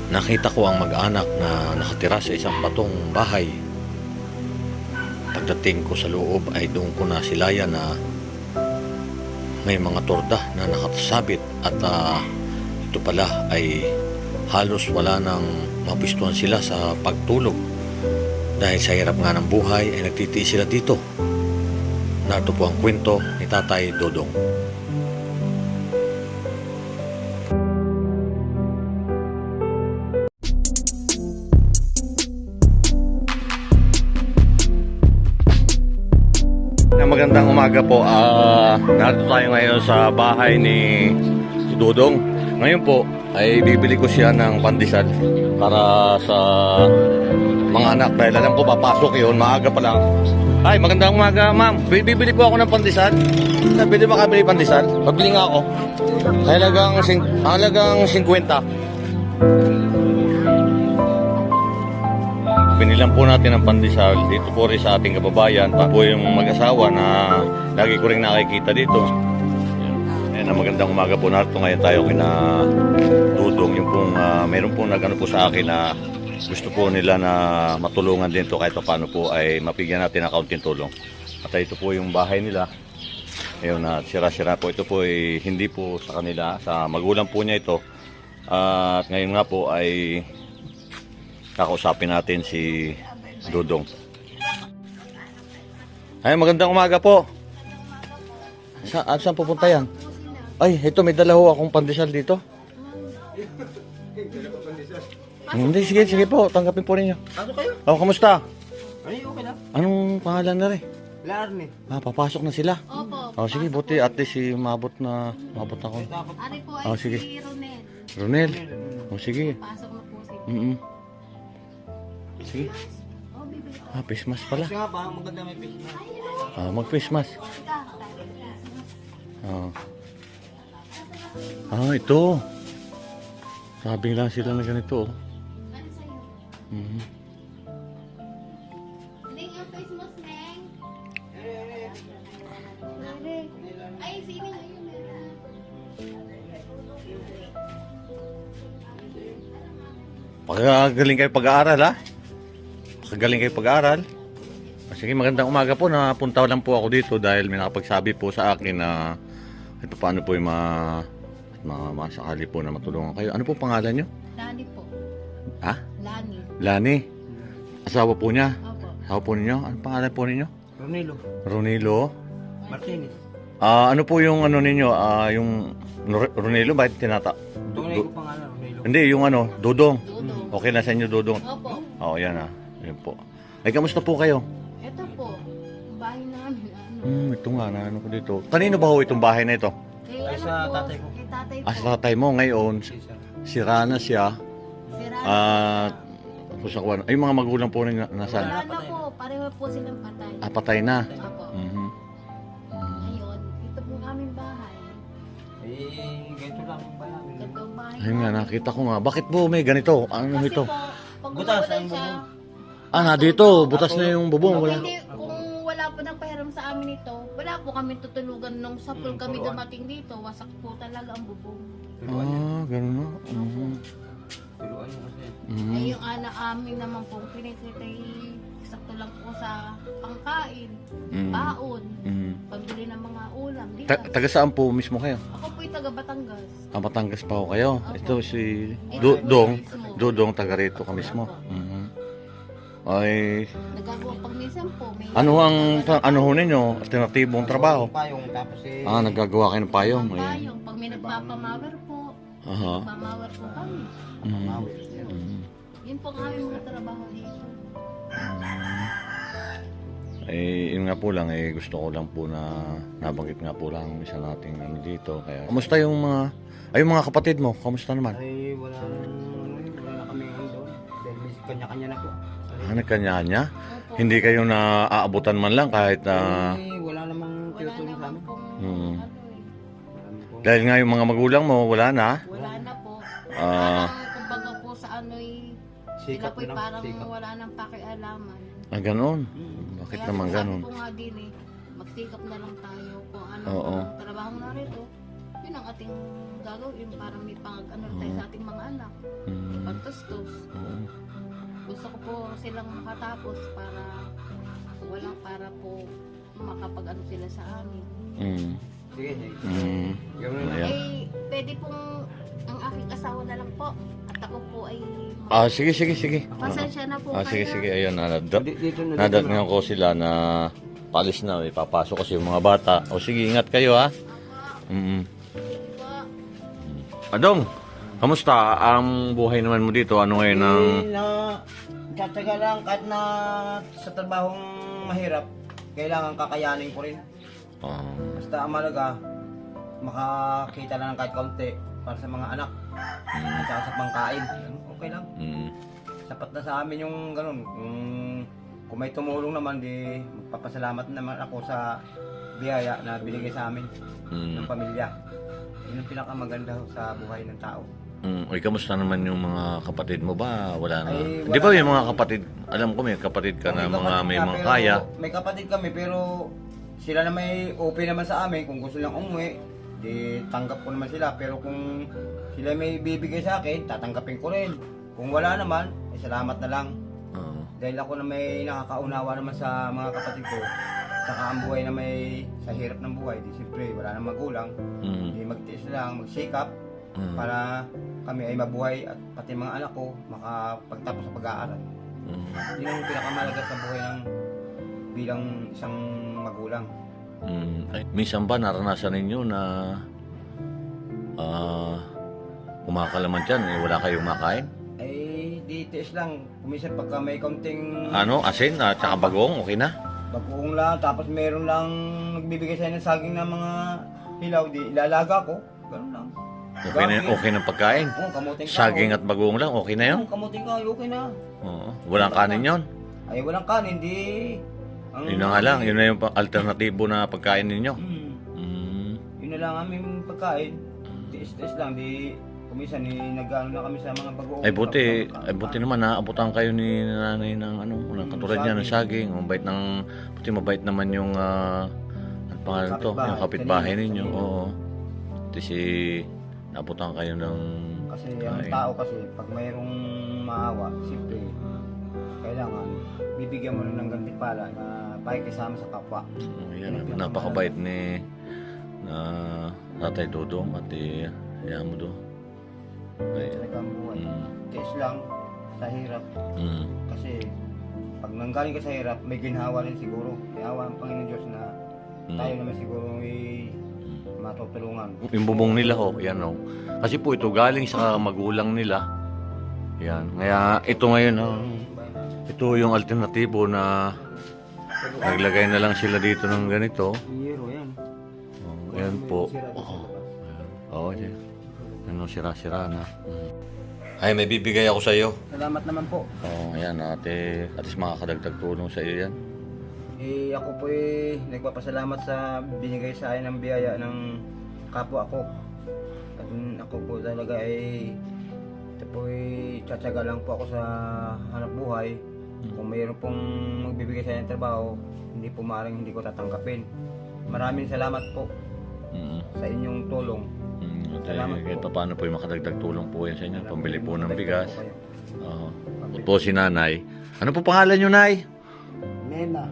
Nakita ko ang mag-anak na nakatira sa isang batong bahay. Pagdating ko sa loob ay doon ko na silayan na may mga torda na nakasabit at ito pala ay halos wala nang mapistuhan sila sa pagtulog. Dahil sa hirap nga ng buhay ay nagtitiis sila dito. Narito po ang kwento ni Tatay Dodong. Magandang umaga po. Narito tayo ngayon sa bahay ni Dodong. Ngayon po ay bibili ko siya ng pandesal para sa mga anak dahil alam ko papasok yun, maaga pa lang. Ay, magandang umaga, ma'am. Bibili po ako ng pandesal. Pwede makabili pandesal? Pabili nga ako. Halagang 50. Binilan po natin ang pandesal dito po rin sa ating kababayan. Pa po yung mag-asawa na lagi ko rin nakikita dito. Ayan, magandang umaga po narito. Ngayon tayo kina Dudong. Yung pong, meron pong nag-ano po sa akin na gusto po nila na matulungan din to kahit paano po ay mapigyan natin ng kaunting tulong. At ito po yung bahay nila. Ayun, sira-sira po. Ito po ay hindi po sa kanila. Sa magulang po niya ito. At ngayon nga po ay kakausapin natin si Dodong. Ay, magandang umaga po. Saan pupunta yan? Ay, ito may dala ho akong pandesal dito. Hindi, sige po. Tanggapin po ninyo. Ano kayo? Kamusta? Ay, okay lang. Anong pangalan na rin? Larne. Papasok na sila. Opo. Sige, buti at least mabot ako. Ari po ay sige. si Ronel. Ronel. Sige. Pasok na po si Sige. Face mask pala. Kasi nga ba, maganda may face na. Mag-face mask. Ito. Sabi lang sila na ganito. Ano sa'yo? Ling yung face mask, Neng. Ay, sino yun? Pagagaling kayo pag-aaral, ha? Pagagaling kayo pag-aaral. Sige, magandang umaga po. Napunta lang po ako dito dahil may nakapagsabi po sa akin na ito paano po yung masakali po na matulungan kayo. Ano po pangalan nyo? Lani po. Ha? Lani. Lani. Asawa po niya? Opo. Asawa po ninyo? Ano pangalan po ninyo? Ronilo. Ronilo. Martinez. Ano po yung ano ninyo? Yung Ronilo, bakit tinata? Tunay ko pangalan, Ronilo. Hindi, yung Dodong. Dudong. Okay na sa inyo, Dodong. Opo. Oo, yan Yan po. Ay, kamusta po kayo? Ito po. Ang bahay namin. Ito nga, ano ko dito. Kanino ba ho itong bahay na ito? Kay Ay, ano sa po? tatay ko. Kay tatay po. Sa tatay mo ngayon, sira na siya. Si Rana. At ay, mga magulang po rin nasaan? Wala na po. Pareho po silang patay. Patay na. Opo. Ngayon, ito po ang aming bahay. Eh, ganito lang ang bayan. Ito ang bahay Ayun nga, namin. nakita ko nga. Bakit po may ganito? Ano Kasi ito? po, pag Butas nawalan ang siya, bubong. Dito. Butas na yung bubong. kung Wala. hindi, kung wala po ng pahiram sa amin ito, wala po kami tutulugan nung sa pool kami turuan. dumating dito. Wasak po talaga ang bubong. Ganun na. Tuluan mo kasi. Eh yung anak amin naman po, pinititay sakto lang po sa pangkain, baon, pambili ng mga ulam. Di ba? Taga saan po mismo kayo? Ako po'y taga Batangas. Batangas pa ho kayo. Ito si Ito, Dodong, taga rito ka mismo. Ay, Nagagawa pag minsan po, may ano ho ninyo? Alternatibong trabaho? Payong, tapos Naggagawa kayo ng payong. Ayan. payong. Pag may nagpapamawer po, nagpapamawer po kami. Yun po ang aming mga trabaho dito. Yun nga po lang, gusto ko lang po na nabanggit nga po lang isa nating dito. Kaya, kamusta yung mga kapatid mo? Kamusta naman? ay wala na kami doon. Dahil may kanya-kanya na po. Nagkanya-kanya? Opo. Hindi kayo na aabutan man lang kahit Wala namang Wala tinutulong sa naman amin. pong dahil nga yung mga magulang mo, wala na. wala na po. Ah. Parang kumbaga po sa ano'y sila Sikap po'y lang, parang sikap. wala nang pakialaman. Ganon. Bakit Kaya naman sabi ganon? ko nga din magsikap na lang tayo kung ano Oo. ang trabaho na rito. yun ang ating gagawin para may pang-ano tayo sa ating mga anak. Pagtustos. Gusto ko po silang makatapos para po makapag-ano sila sa amin. Sige, sige. Gawin na. Ayan. Pwede pong ang aking asawa na lang po. At ako po ay Sige, sige, sige. pasensya na po Sige, kayo. sige. Ayun, Dito na. nadatngan ko sila na palis na. Papasok kasi yung mga bata. O sige, ingat kayo ha. Adong, kamusta ang buhay naman mo dito? Ano ngayon ang... Tsatsaga lang kahit na sa trabahong mahirap, kailangan kakayanin ko rin. Basta ang malaga, makakita lang ng kahit kaunti para sa mga anak. Tsaka sa pangkain. Okay lang. Sapat na sa amin yung ganun. Kung may tumulong naman, di magpapasalamat naman ako sa biyaya na binigay sa amin ng pamilya. Yun ang pinakamaganda sa buhay ng tao. Uy, kamusta naman yung mga kapatid mo ba? Wala na. Ay, Di ba yung mga kapatid, alam ko may kapatid ka na may mga kaya. May kapatid kami pero sila na may open naman sa amin. Kung gusto lang umuwi, di tanggap ko naman sila. Pero kung sila may bibigay sa akin, tatanggapin ko rin. Kung wala naman, salamat na lang. Dahil ako na may nakakaunawa naman sa mga kapatid ko. Saka ang buhay na may sa hirap ng buhay, di siyempre wala nang magulang. Di magtiis lang, magsikap para kami ay mabuhay at pati mga anak ko makapagtapos sa pag-aaral. Yun ang pinakamalaga sa buhay ng bilang isang magulang. Ay, minsan ba naranasan ninyo na kumakalaman dyan, wala kayong makain? Ay, di tiis lang. Kuminsan pagka may kaunting Asin at saka bagong, okay na? bagoong lang, tapos meron lang nagbibigay sa'yo ng saging ng mga hilaw, di ilalaga ko. Ganun lang. Okay na pagkain? Oo, kamuting kahoy. Saging at bagong lang, okay na yun? Oo, kamuting kahoy, okay na. Oo. Walang kanin yon? Ay, walang kanin, di... Yun na nga lang, yun na yung alternatibo na pagkain ninyo. Yun na lang aming pagkain. Tiis-tiis lang, di... Kuminsan, nag-ano na kami sa mga bagoong. Ay buti naman naabutan kayo ni nanay ng katulad niya ng saging. Mabait naman yung ano pangalan to, yung kapitbahay ninyo. Oo. Kasi naabutan kayo ng Kasi ang tao kasi, pag mayroong maawa, siyempre, kailangan bibigyan mo ng gantimpala na pakikisama sa kapwa. Yan, napakabait ni Tatay Dodong at mo do. Talagang buhay. Tiis lang sa hirap. Kasi pag nanggaling ka sa hirap, may ginhawa rin siguro. Kaya ang Panginoon Diyos na tayo naman siguro ay matutulungan. Yung bubong nila yan Kasi po ito galing sa magulang nila. Yan. Kaya ito ngayon ito yung alternatibo na naglagay na lang sila dito ng ganito. Hero yan. Yan po. Yan. Sira-sira na. Ay, may bibigay ako sa iyo. Salamat naman po. Ayan, ate. At least makakadagdag tulong sa iyo yan. Ako po nagpapasalamat sa binigay sa akin ng biyaya ng kapwa ko. At ako po talaga ito po tsatsaga lang po ako sa hanap buhay. Kung mayroon pong magbibigay sa akin ng trabaho, hindi ko tatanggapin. Maraming salamat po sa inyong tulong. Salamat Kahit po. paano po yung makadagdag tulong po yan sa inyo. Pambili po ng bigas. At po si nanay. Ano po pangalan nyo, Nay? Nena.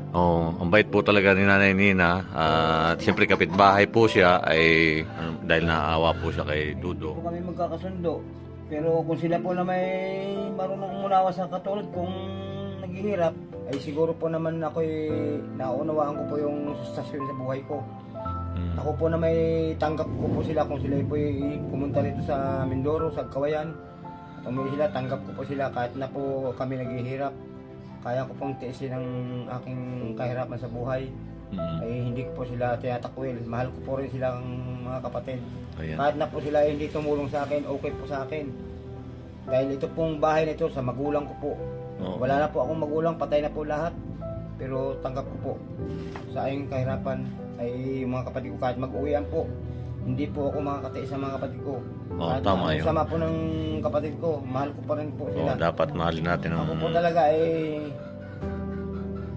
Ang bait po talaga ni Nanay Nina. At siyempre kapitbahay po siya dahil naaawa po siya kay Dudo. Po kami magkakasundo. Pero kung sila po na may marunong umunawa sa katulad kung naghihirap, ay siguro po naman ako naunawaan ko po yung sustasyon sa buhay ko. Ako po na may tanggap ko po sila kung sila po pumunta rito sa Mindoro, sa Kawayan. At umuwi sila, tanggap ko po sila kahit na po kami naghihirap. Kaya ko pong tiisin ang aking kahirapan sa buhay. Ay hindi ko po sila tinatakwil. Mahal ko po rin silang mga kapatid. Ayan. Kahit na po sila hindi tumulong sa akin, okay po sa akin. Dahil ito pong bahay na ito sa magulang ko po. Wala na po akong magulang, patay na po lahat. Pero tanggap ko po sa aking kahirapan ay yung mga kapatid ko kahit mag-uwian po. Hindi po ako makakatiis sa mga kapatid ko. Kahit tama yun. sama po ng kapatid ko, mahal ko pa rin po sila. Dapat mahalin natin ang... Ako po talaga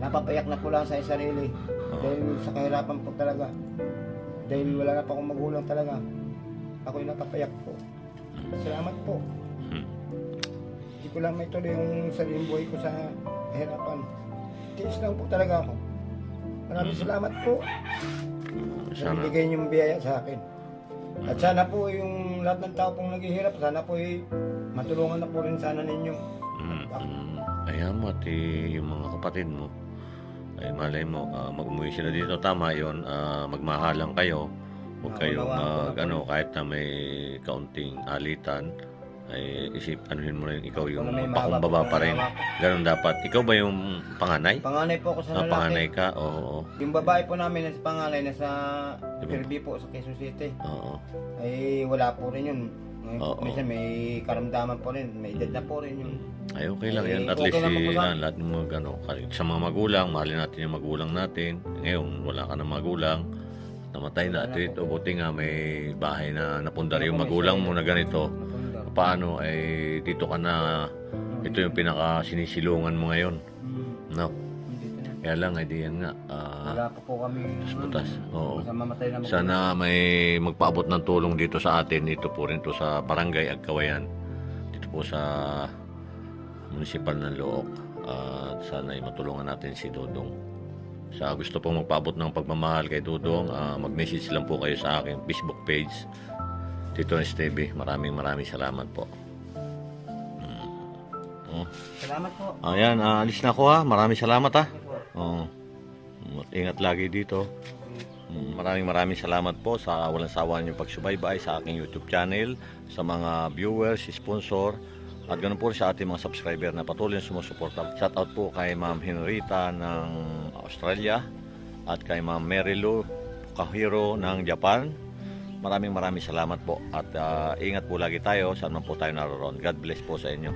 napapayak na po lang sa sarili. Dahil sa kahirapan po talaga. Dahil wala na pa akong magulang talaga. ako'y nakapayak po. Salamat po. Mm. Hindi ko lang may tuloy yung sariling buhay ko sa kahirapan. Tiis lang po talaga ako. Maraming salamat po. Sa Sana. bigay niyong biyaya sa akin. At sana po yung lahat ng tao pong naghihirap, sana po matulungan na po rin sana ninyo. Ayan mo at yung mga kapatid mo, ay malay mo, mag-umuwi sila dito. Tama yun, magmahalang kayo. Huwag kayo kahit na may kaunting alitan, ay anuhin mo rin ikaw yung pakumbaba pa rin. Ganun dapat. Ikaw ba yung panganay? Panganay po ako sa lalaki. Panganay ka? Oo. Yung babae po namin nasa panganay, nasa Kirby po sa Quezon City. Oo. Ay wala po rin yun. Oo. Minsan may karamdaman po rin, may edad na po rin yun. Ay, okay lang yan. At Okay least naman po sa akin. lahat ng mga sa mga magulang, mahalin natin yung magulang natin. Ngayon, wala ka ng magulang. Namatay na. At ito, buti nga may bahay na napundar yung magulang mo na ganito. Paano ay dito ka na, ito yung pinaka sinisilungan mo ngayon. No? Kaya lang, ay di yan nga. Wala pa po kami Butas. Oo. sa mamatay na magulang. Sana may magpaabot ng tulong dito sa atin. Dito po rin to sa Barangay Agkawayan. Dito po sa Municipal ng Look. At sana ay matulungan natin si Dudong. Sa gusto pong magpaabot ng pagmamahal kay Dudong, mag-message lang po kayo sa aking Facebook page. Tito STV, maraming salamat po. Salamat po. Ayan, alis na ako ha. Maraming salamat ha. Ingat lagi dito. Maraming salamat po sa walang sawa niyong pagsubaybay sa aking YouTube channel, sa mga viewers, sponsor, at ganoon po sa ating mga subscriber na patuloy na sumusuporta. Shout out po kay Ma'am Henrita ng Australia at kay Ma'am Marilu Kahiro ng Japan. Maraming salamat po at ingat po lagi tayo saan man po tayo naroon. God bless po sa inyo.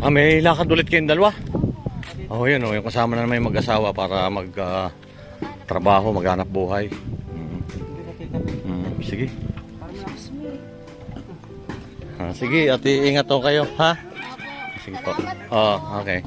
May lakad ulit kayong dalawa? Yun yung kasama na naman yung mag-asawa para trabaho, maghanap buhay. Sige. Sige, at iingat po kayo, ha? Sige po. Okay.